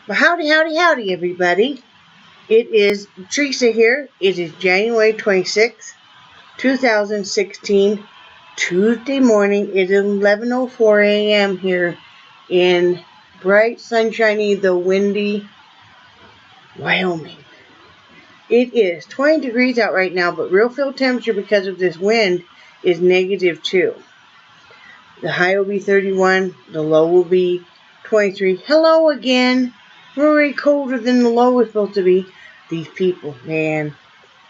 Well, howdy, howdy, howdy, everybody. It is Theresa here. It is January 26th, 2016, Tuesday morning. It is 11:04 a.m. here in bright, sunshiny, though windy, Wyoming. It is 20 degrees out right now, but real field temperature because of this wind is -2. The high will be 31. The low will be 23. Hello again. We're way colder than the low is supposed to be. These people, man.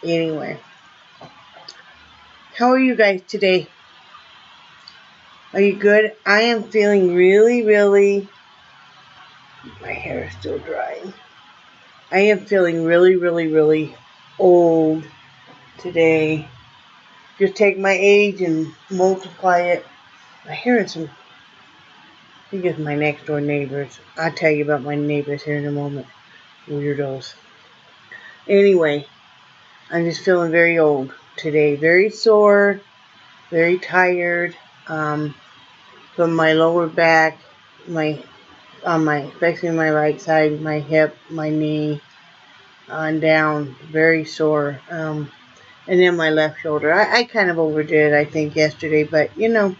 Anyway. How are you guys today? Are you good? I am feeling really... My hair is still drying. I am feeling really old today. Just take my age and multiply it. My hair is some... I think it's my next door neighbors. I'll tell you about my neighbors here in a moment. Weirdos. Anyway, I'm just feeling very old today. Very sore, very tired. From my lower back, especially my right side, my hip, my knee, on down, very sore. And then my left shoulder. I kind of overdid, I think, yesterday, but you know,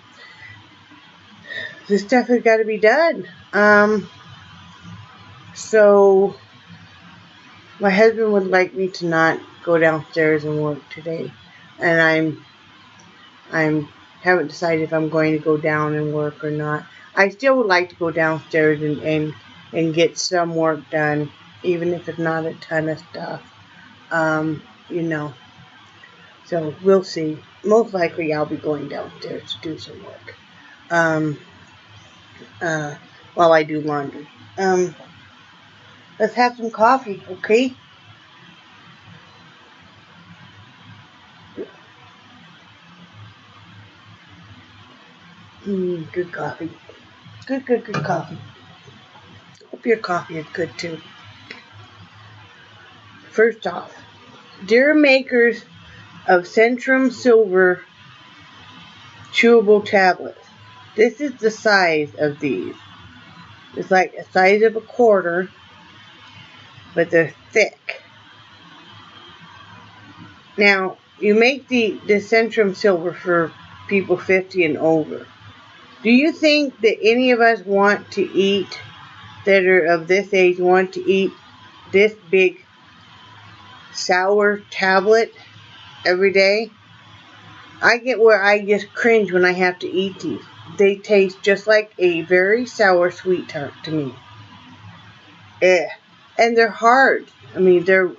this stuff has got to be done. So my husband would like me to not go downstairs and work today, and I haven't decided if I'm going to go down and work or not. I still would like to go downstairs and get some work done, even if it's not a ton of stuff. You know. So we'll see. Most likely I'll be going downstairs to do some work. While I do laundry. Let's have some coffee, okay? Good coffee. Good coffee. Hope your coffee is good too. First off, dear makers of Centrum Silver chewable tablets, this is the size of these. It's like the size of a quarter, but they're thick. Now, you make the Centrum Silver for people 50 and over. Do you think that any of us want to eat, that are of this age, want to eat this big sour tablet every day? I get where I just cringe when I have to eat these. They taste just like a very sour sweet tart to me. And they're hard. I mean, they're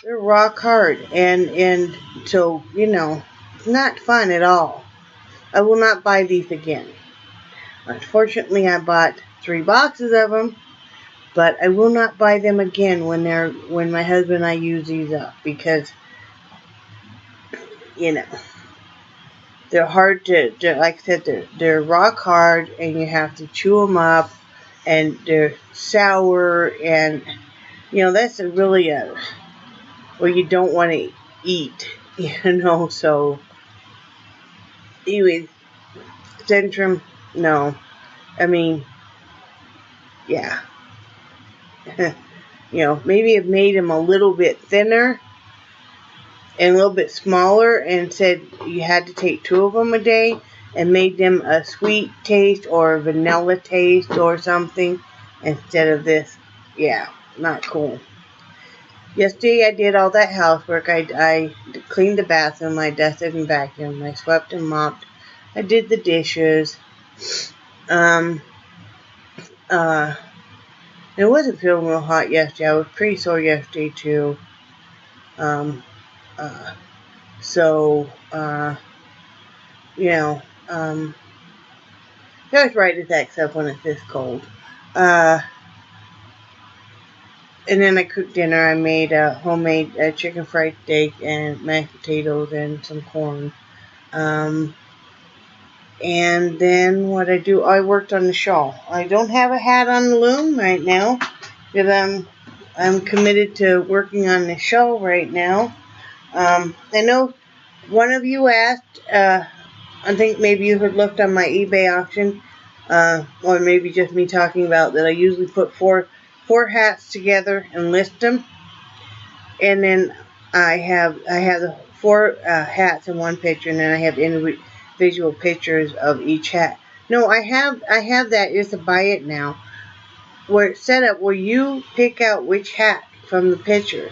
rock hard. And so, you know, it's not fun at all. I will not buy these again. Unfortunately, I bought 3 boxes of them, but I will not buy them again when my husband and I use these up, because, you know, they're hard like I said, they're rock hard, and you have to chew them up, and they're sour, and, you know, that's really what you don't want to eat, you know. So anyway, Centrum, no. I mean, yeah. You know, maybe have made them a little bit thinner and a little bit smaller, and said you had to take 2 of them a day, and made them a sweet taste or a vanilla taste or something instead of this. Yeah, not cool. Yesterday I did all that housework. I cleaned the bathroom, I dusted and vacuumed, I swept and mopped, I did the dishes. It wasn't feeling real hot yesterday. I was pretty sore yesterday too. You know, that's right, it acts up when it's this cold. And then I cooked dinner. I made a homemade chicken fried steak and mashed potatoes and some corn. And then what I do, I worked on the shawl. I don't have a hat on the loom right now, because I'm committed to working on the shawl right now. I know one of you asked, I think maybe you had looked on my eBay auction, or maybe just me talking about that I usually put 4 4 hats together and list them. And then I have the 4 hats in one picture, and then I have individual pictures of each hat. No, I have that. You have to buy it now. Where it's set up where you pick out which hat from the picture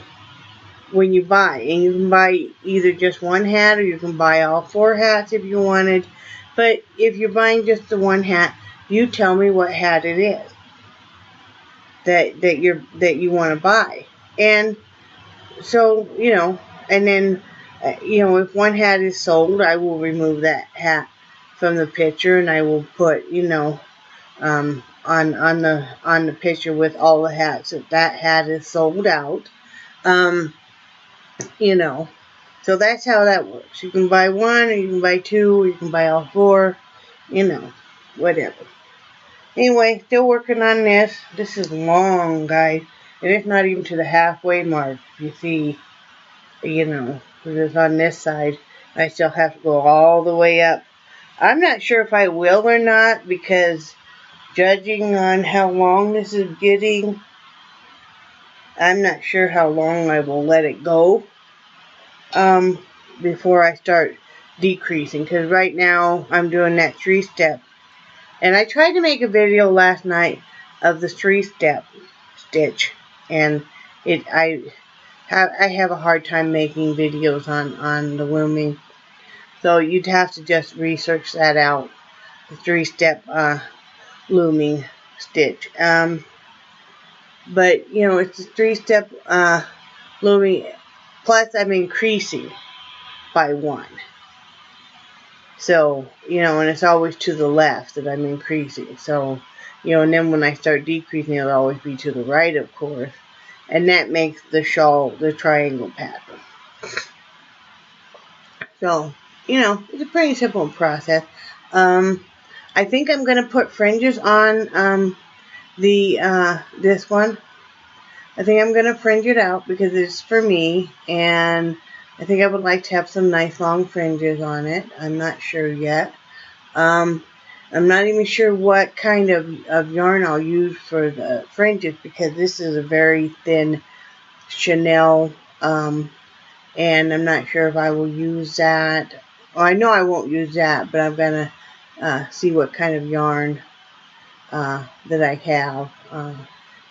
when you buy, and you can buy either just one hat or you can buy all 4 hats if you wanted. But if you're buying just the one hat, you tell me what hat it is that you want to buy. And so, and then, if one hat is sold, I will remove that hat from the picture, and I will put, on the picture with all the hats that hat is sold out. So that's how that works. You can buy 1, or you can buy 2, or you can buy all 4, whatever. Anyway, still working on this. This is long, guys. And it's not even to the halfway mark. You see, because it's on this side. I still have to go all the way up. I'm not sure if I will or not, because judging on how long this is getting, I'm not sure how long I will let it go before I start decreasing. Because right now I'm doing that 3-step. And I tried to make a video last night of the 3-step stitch, and I have a hard time making videos on the looming, so you'd have to just research that out, the 3-step looming stitch. But it's a 3-step looming, plus I'm increasing by 1. So, and it's always to the left that I'm increasing. So, and then when I start decreasing, it'll always be to the right, of course. And that makes the shawl the triangle pattern. So, it's a pretty simple process. I think I'm going to put fringes on this one. I think I'm going to fringe it out because it's for me, and I think I would like to have some nice long fringes on it. I'm not sure yet. I'm not even sure what kind of yarn I'll use for the fringes, because this is a very thin Chanel, and I'm not sure if I will use that. Well, I know I won't use that, but I'm going to see what kind of yarn that I have.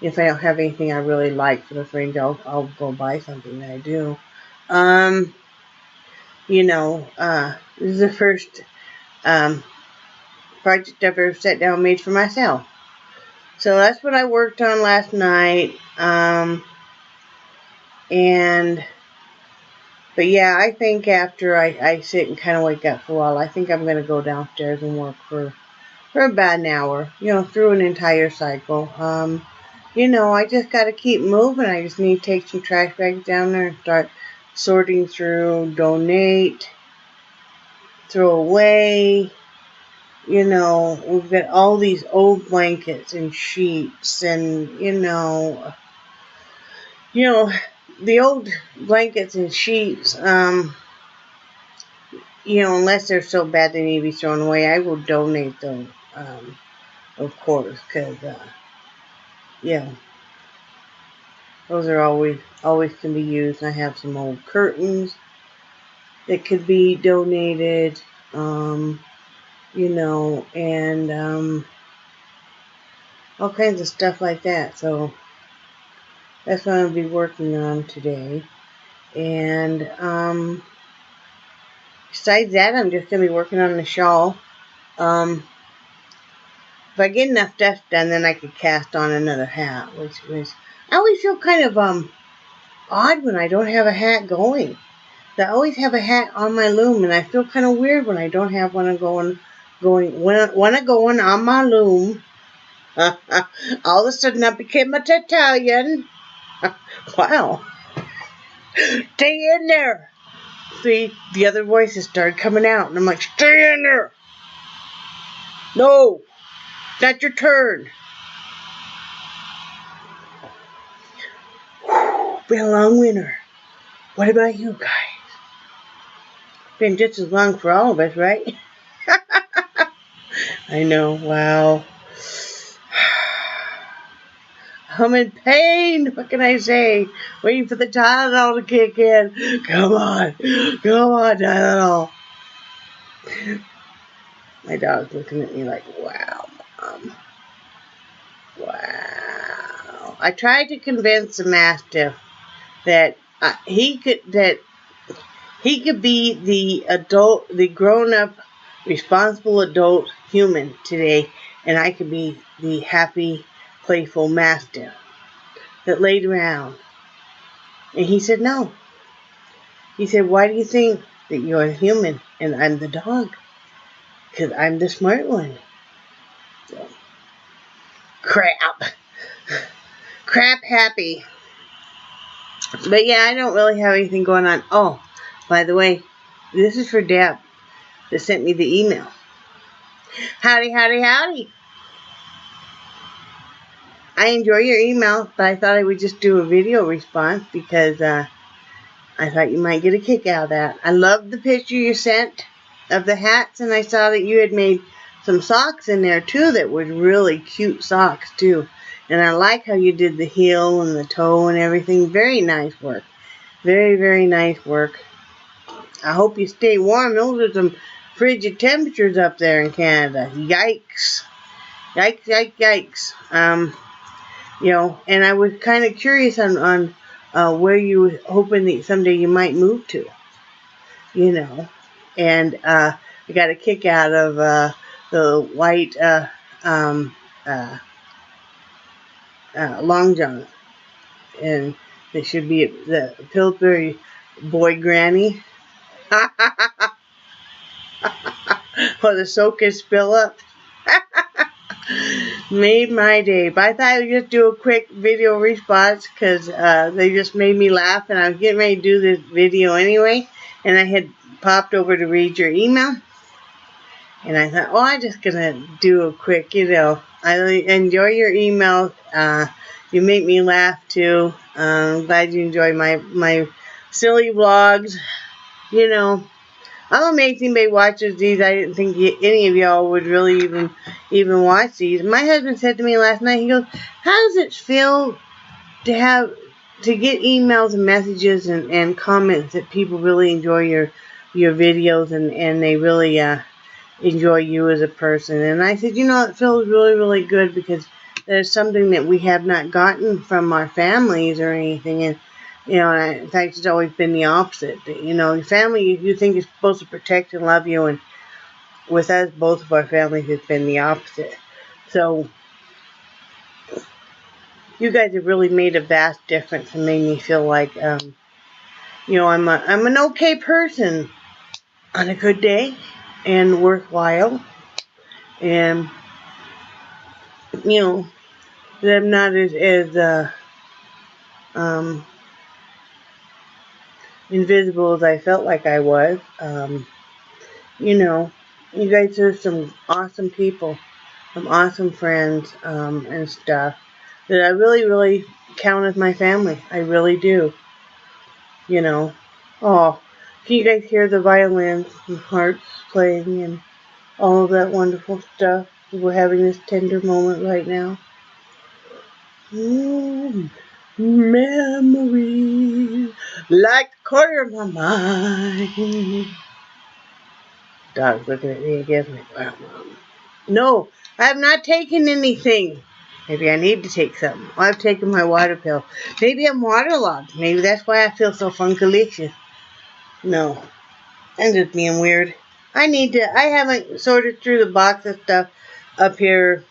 If I don't have anything I really like for the fringe, I'll go buy something that I do. This is the first project I've ever sat down and made for myself. So that's what I worked on last night. But yeah, I think after I sit and kind of wake up for a while, I think I'm going to go downstairs and work for about an hour, through an entire cycle. I just got to keep moving. I just need to take some trash bags down there and start sorting through, donate, throw away. We've got all these old blankets and sheets, and the old blankets and sheets, unless they're so bad they need to be thrown away, I will donate them, of course, because, those are always can be used. I have some old curtains that could be donated, and all kinds of stuff like that. So that's what I'll be working on today. And besides that, I'm just going to be working on the shawl. If I get enough stuff done, then I could cast on another hat, I always feel kind of odd when I don't have a hat going. I always have a hat on my loom, and I feel kind of weird when I don't have one going on my loom. All of a sudden I became a Italian. Wow. Stay in there. See, the other voices started coming out, and I'm like, stay in there. No, it's not your turn. Been a long winter. What about you guys? Been just as long for all of us, right? I know, wow. I'm in pain. What can I say? Waiting for the Tylenol to kick in. Come on, Tylenol. My dog's looking at me like, wow, Mom. Wow. I tried to convince the Mastiff that he could be the adult, the grown-up, responsible adult human today, and I could be the happy, playful Mastiff that laid around. And he said no. He said, why do you think that you're a human and I'm the dog? Because I'm the smart one. So, crap. Crap happy. But yeah, I don't really have anything going on. Oh, by the way, this is for Deb that sent me the email. Howdy, howdy, howdy. I enjoy your email, but I thought I would just do a video response because I thought you might get a kick out of that. I loved the picture you sent of the hats, and I saw that you had made some socks in there too that were really cute socks too. And I like how you did the heel and the toe and everything. Very nice work. Very, very nice work. I hope you stay warm. Those are some frigid temperatures up there in Canada. Yikes. Yikes, yikes, yikes. You know, and I was kind of curious on where you were hoping that someday you might move to. You know. And I got a kick out of the white long john, and it should be the Pillsbury boy granny, or the soak and spill up. Made my day. But I thought I would just do a quick video response because they just made me laugh, and I was getting ready to do this video anyway, and I had popped over to read your email, and I thought, oh, I'm just gonna do a quick, you know, I enjoy your email. You make me laugh too. I'm glad you enjoy my silly vlogs. You know, I'm amazed anybody watches these. I didn't think any of y'all would really even watch these. My husband said to me last night, he goes, how does it feel to get emails and messages and comments that people really enjoy your videos and they really enjoy you as a person? And I said, you know, it feels really, really good because there's something that we have not gotten from our families or anything. And, you know, in fact, it's always been the opposite. You know, your family, you think is supposed to protect and love you. And with us, both of our families, it's been the opposite. So, you guys have really made a vast difference and made me feel like, you know, I'm an okay person on a good day and worthwhile. And, you know, that I'm not as invisible as I felt like I was. You know, you guys are some awesome people, some awesome friends, and stuff that I really, really count as my family. I really do. You know. Oh, can you guys hear the violins and harps playing and all of that wonderful stuff? We're having this tender moment right now. Memories like the corner of my mind. Dog's looking at me again like, wow, Mom. No, I have not taken anything. Maybe I need to take something. I've taken my water pill. Maybe I'm waterlogged. Maybe that's why I feel so funkalicious. No, I'm just being weird. I haven't sorted through the box of stuff up here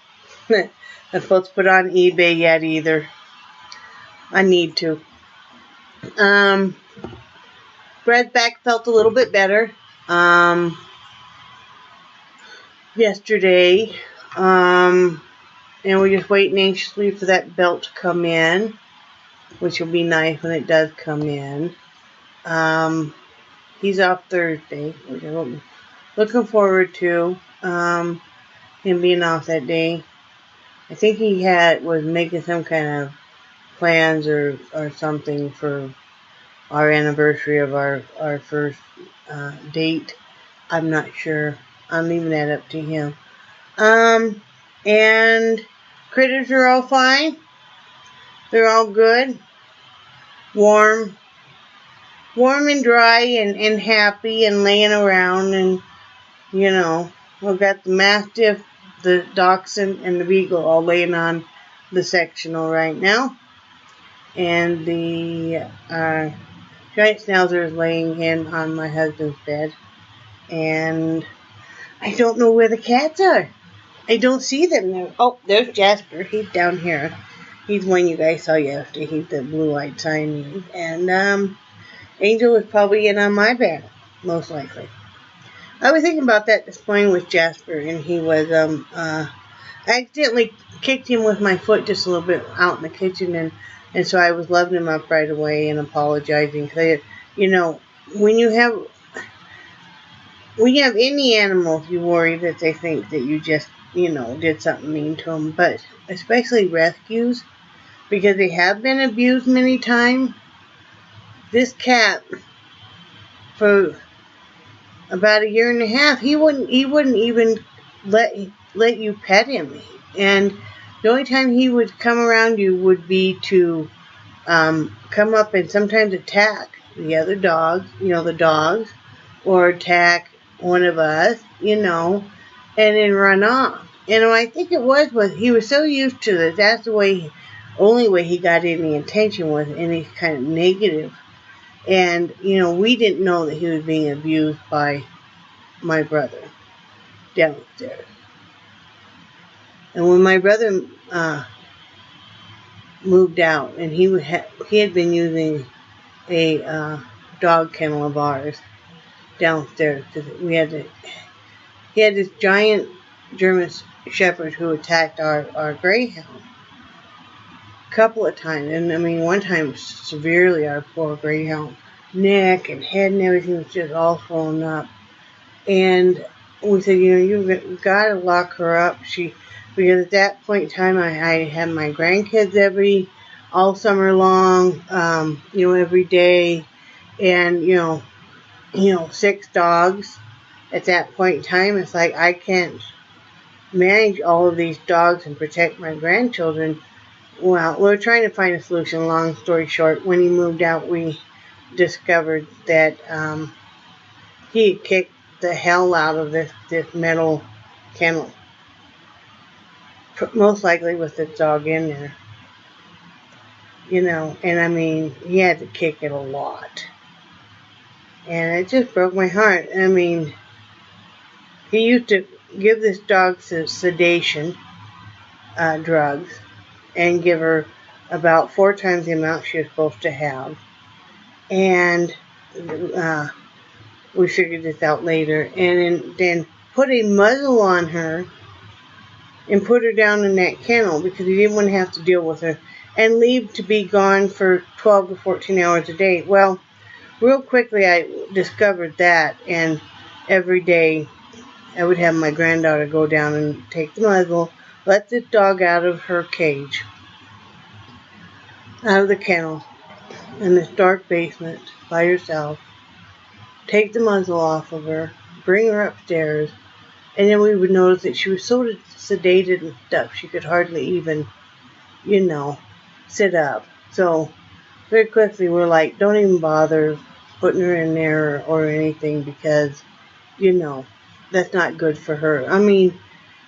I'm supposed to put on eBay yet either. I need to. Brad's back felt a little bit better. Yesterday. And we're just waiting anxiously for that belt to come in, which will be nice when it does come in. He's off Thursday, which I'm looking forward to, him being off that day. I think he was making some kind of plans or something for our anniversary of our first date. I'm not sure. I'm leaving that up to him. And critters are all fine. They're all good. Warm and dry and happy and laying around. And, you know, we've got the Mastiff, the Dachshund, and the Beagle all laying on the sectional right now. And the Giant Schnauzer is laying in on my husband's bed. And I don't know where the cats are. I don't see them there. Oh, there's Jasper. He's down here. He's one you guys saw yesterday. He's the blue-eyed Siamese. And Angel is probably in on my bed, most likely. I was thinking about that this morning with Jasper, and he was, I accidentally kicked him with my foot just a little bit out in the kitchen, and so I was loving him up right away and apologizing. Because, you know, when you have any animals, you worry that they think that you just, you know, did something mean to them. But especially rescues, because they have been abused many times. This cat, for about 1.5 years, he wouldn't even let you pet him. And the only time he would come around you would be to come up and sometimes attack the other dogs, you know, the dogs, or attack one of us, you know, and then run off. And I think it was he was so used to this. That's the only way he got any attention was any kind of negative. And, you know, we didn't know that he was being abused by my brother downstairs. And when my brother moved out, and he had been using a dog kennel of ours downstairs, because he had this giant German Shepherd who attacked our Greyhound a couple of times. And I mean, one time severely, our poor Greyhound neck and head and everything was just all swollen up. And we said, you know, you've got to lock her up. Because at that point in time, I had my grandkids all summer long, you know, every day, and you know, 6 dogs. At that point in time, it's like I can't manage all of these dogs and protect my grandchildren. Well, we're trying to find a solution. Long story short, when he moved out, we discovered that he had kicked the hell out of this metal kennel. Most likely with the dog in there. You know, and I mean, he had to kick it a lot. And it just broke my heart. I mean, he used to give this dog sedation drugs and give her about 4 times the amount she was supposed to have. And we figured this out later. And then put a muzzle on her and put her down in that kennel because he didn't want to have to deal with her. And leave to be gone for 12 to 14 hours a day. Well, real quickly I discovered that, and every day I would have my granddaughter go down and take the muzzle, let this dog out of her cage, out of the kennel, in this dark basement by herself, take the muzzle off of her, bring her upstairs, and then we would notice that she was so sedated and stuff she could hardly even, you know, sit up. So very quickly we're like, don't even bother putting her in there or anything because, you know, that's not good for her. I mean,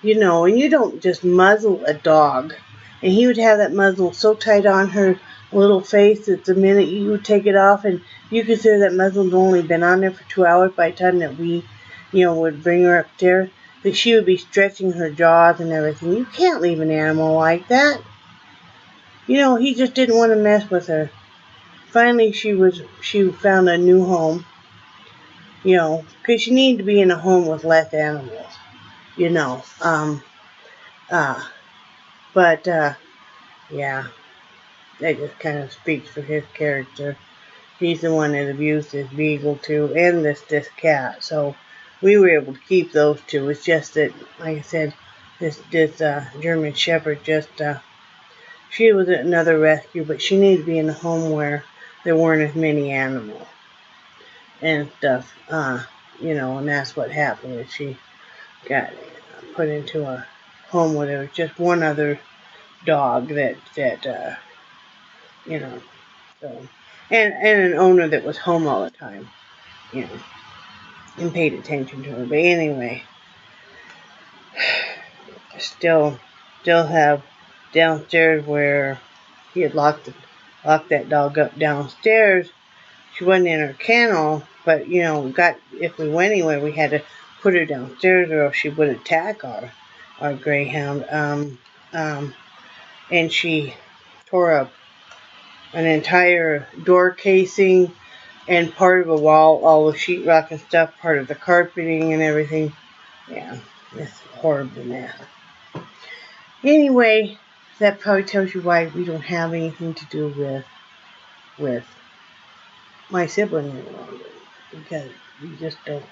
you know, and you don't just muzzle a dog. And he would have that muzzle so tight on her little face that the minute you would take it off, and you consider that muzzle had only been on there for 2 hours by the time that we, you know, would bring her upstairs, that she would be stretching her jaws and everything. You can't leave an animal like that. You know, he just didn't want to mess with her. Finally, she found a new home, you know, because she needed to be in a home with less animals, you know. Yeah, that just kind of speaks for his character. He's the one that abused this beagle too, and this cat. So we were able to keep those 2. It's just that, like I said, this German Shepherd just, she was another rescue, but she needed to be in a home where there weren't as many animals and stuff, you know, and that's what happened. She got put into a home where there was just one other dog that you know. So, and an owner that was home all the time, you know, and paid attention to her. But anyway, still have downstairs where he had locked that dog up downstairs. She wasn't in her kennel, but you know, if we went anywhere, we had to put her downstairs, or else she would attack our greyhound. And she tore up an entire door casing and part of a wall, all the sheetrock and stuff, part of the carpeting and everything. Yeah, it's horribly mad. Anyway, that probably tells you why we don't have anything to do with my sibling any longer, because we just don't.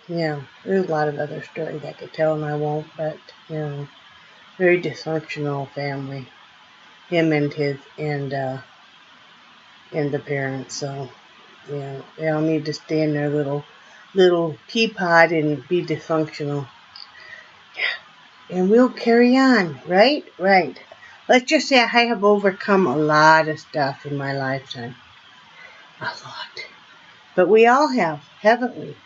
Yeah, there's a lot of other stories I could tell, and I won't. But you know, very dysfunctional family. Him and the parents. So yeah, they all need to stay in their little teapot and be dysfunctional. And we'll carry on, right? Right. Let's just say I have overcome a lot of stuff in my lifetime. A lot. But we all have, haven't we?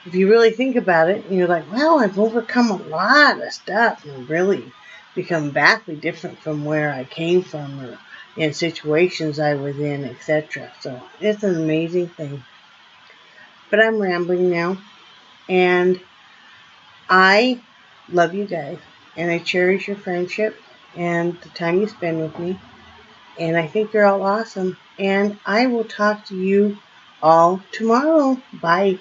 If you really think about it, and you're like, well, I've overcome a lot of stuff and really become vastly different from where I came from or in situations I was in, etc. So it's an amazing thing. But I'm rambling now, and I love you guys, and I cherish your friendship and the time you spend with me, and I think you're all awesome, and I will talk to you all tomorrow. Bye.